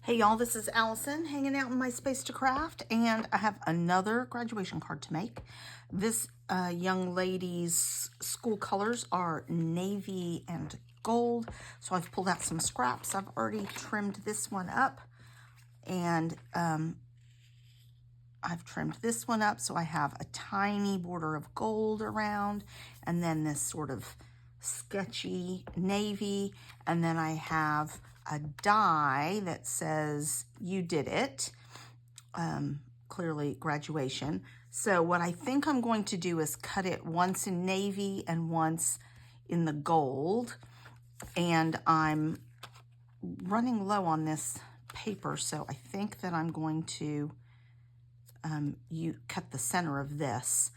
Hey y'all, this is Allison hanging out in my space to craft, and I have another graduation card to make. This young lady's school colors are navy and gold, so I've pulled out some scraps. I've already trimmed this one up, and I've trimmed this one up so I have a tiny border of gold around, and then this sort of sketchy navy, and then I have a die that says you did it, clearly graduation. So what I think I'm going to do is cut it once in navy and once in the gold, and I'm running low on this paper, so I think that I'm going to cut the center of this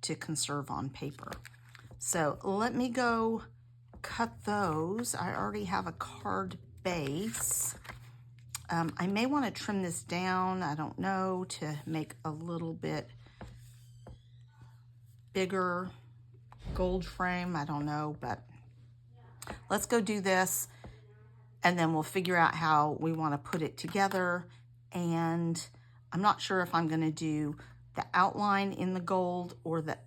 to conserve on paper. So let me go cut those. I already have a card base. I may want to trim this down, I don't know, to make a little bit bigger gold frame. I don't know, but let's go do this, and then we'll figure out how we want to put it together. And I'm not sure if I'm going to do the outline in the gold or the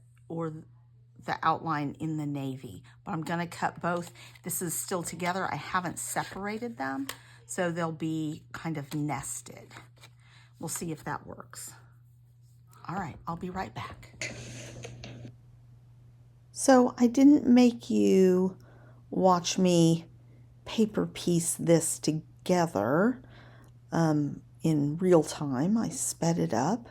outline in the navy, but I'm going to cut both. This is still together. I haven't separated them, so they'll be kind of nested. We'll see if that works. All right, I'll be right back. So I didn't make you watch me paper piece this together in real time. I sped it up,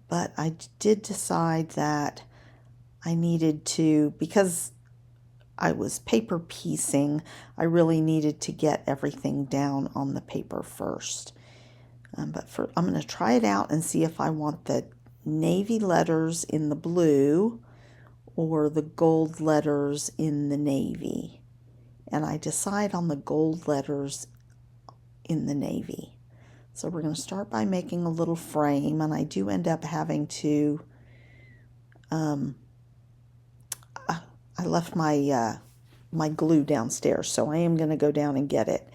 but I did decide that I needed to, because I was paper piecing, I really needed to get everything down on the paper first. I'm going to try it out and see if I want the navy letters in the blue or the gold letters in the navy. And I decide on the gold letters in the navy. So we're going to start by making a little frame, and I do end up having to, I left my my glue downstairs, so I am going to go down and get it.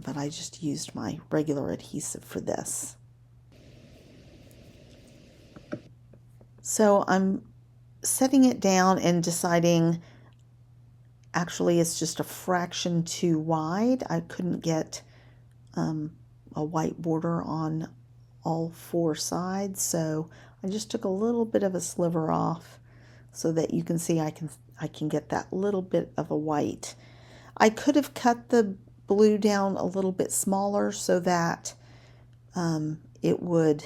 But I just used my regular adhesive for this. So I'm setting it down and deciding, actually it's just a fraction too wide. I couldn't get a white border on all four sides, so I just took a little bit of a sliver off so that you can see I can get that little bit of a white. I could have cut the blue down a little bit smaller so that it would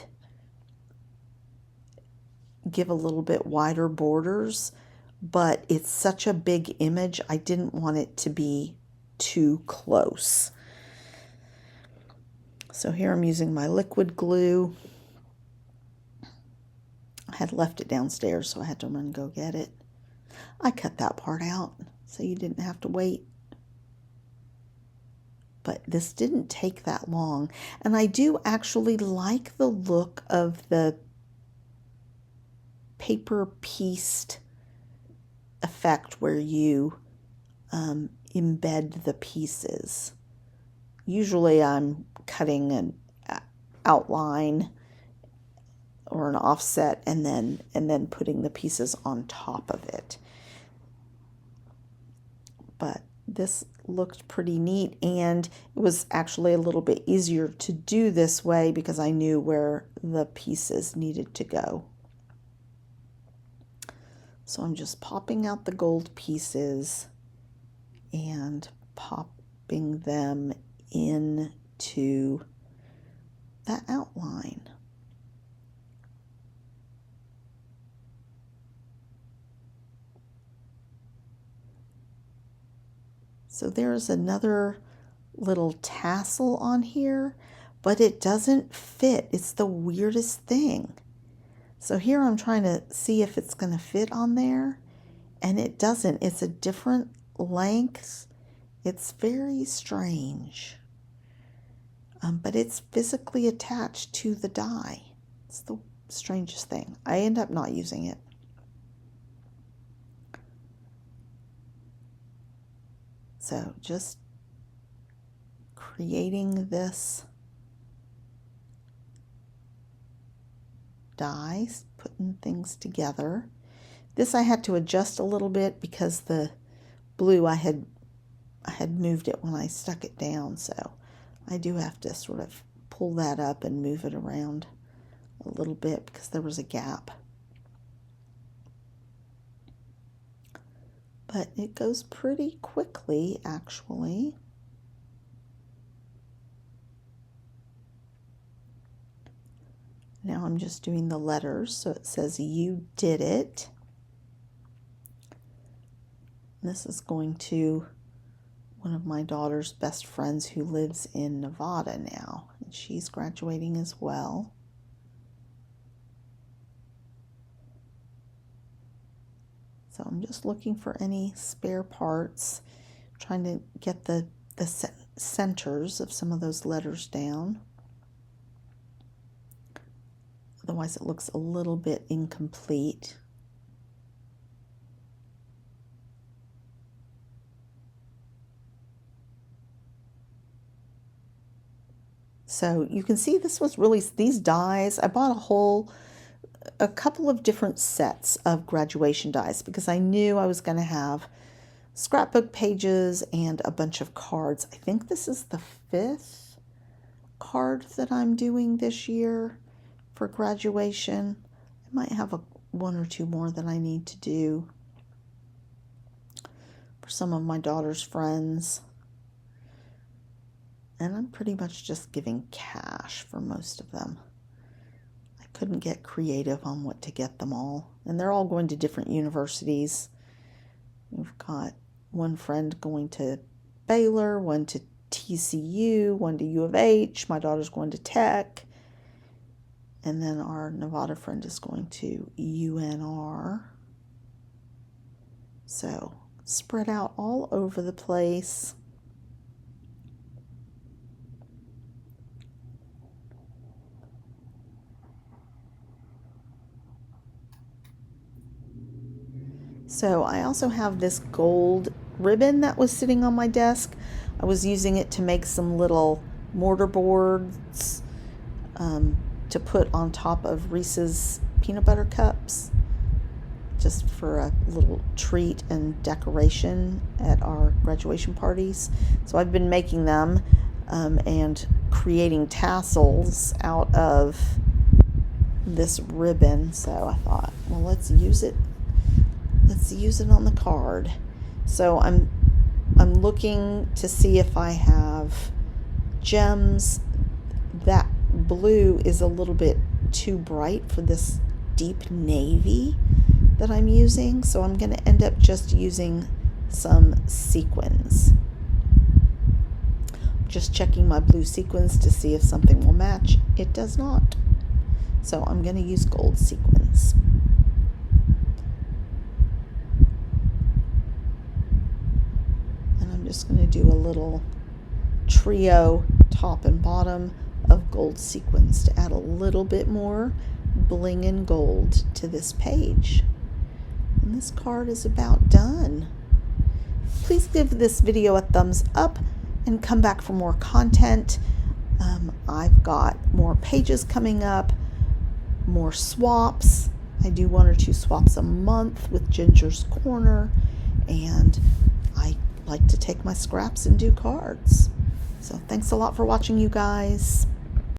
give a little bit wider borders, but it's such a big image, I didn't want it to be too close. So here I'm using my liquid glue. I had left it downstairs, so I had to run and go get it. I cut that part out so you didn't have to wait. But this didn't take that long. And I do actually like the look of the paper pieced effect where you embed the pieces. Usually I'm cutting an outline or an offset and then putting the pieces on top of it. But this looked pretty neat, and it was actually a little bit easier to do this way because I knew where the pieces needed to go. So I'm just popping out the gold pieces and popping them into that outline. So there's another little tassel on here, but it doesn't fit. It's the weirdest thing. So here I'm trying to see if it's going to fit on there, and it doesn't. It's a different length. It's very strange. But it's physically attached to the die. It's the strangest thing. I end up not using it. So just creating this die, putting things together. This I had to adjust a little bit because the blue I had moved it when I stuck it down, so I do have to sort of pull that up and move it around a little bit because there was a gap. But it goes pretty quickly, actually. Now I'm just doing the letters, so it says you did it. This is going to one of my daughter's best friends who lives in Nevada now, and she's graduating as well. So I'm just looking for any spare parts, trying to get the centers of some of those letters down. Otherwise it looks a little bit incomplete. So you can see this was really, these dies, I bought a couple of different sets of graduation dies because I knew I was going to have scrapbook pages and a bunch of cards. I think this is the 5th card that I'm doing this year for graduation. I might have one or two more that I need to do for some of my daughter's friends. And I'm pretty much just giving cash for most of them. I couldn't get creative on what to get them all. And they're all going to different universities. We've got one friend going to Baylor, one to TCU, one to U of H. My daughter's going to Tech. And then our Nevada friend is going to UNR. So spread out all over the place. So I also have this gold ribbon that was sitting on my desk. I was using it to make some little mortar boards to put on top of Reese's peanut butter cups, just for a little treat and decoration at our graduation parties. So I've been making them and creating tassels out of this ribbon. So I thought, well, let's use it on the card. So I'm looking to see if I have gems. That blue is a little bit too bright for this deep navy that I'm using, so I'm going to end up just using some sequins. Just checking my blue sequins to see if something will match. It does not. So I'm going to use gold sequins. Just going to do a little trio top and bottom of gold sequins to add a little bit more bling and gold to this page. And this card is about done. Please give this video a thumbs up and come back for more content. I've got more pages coming up, more swaps. I do 1 or 2 swaps a month with Ginger's Corner, and I like to take my scraps and do cards. So thanks a lot for watching, you guys.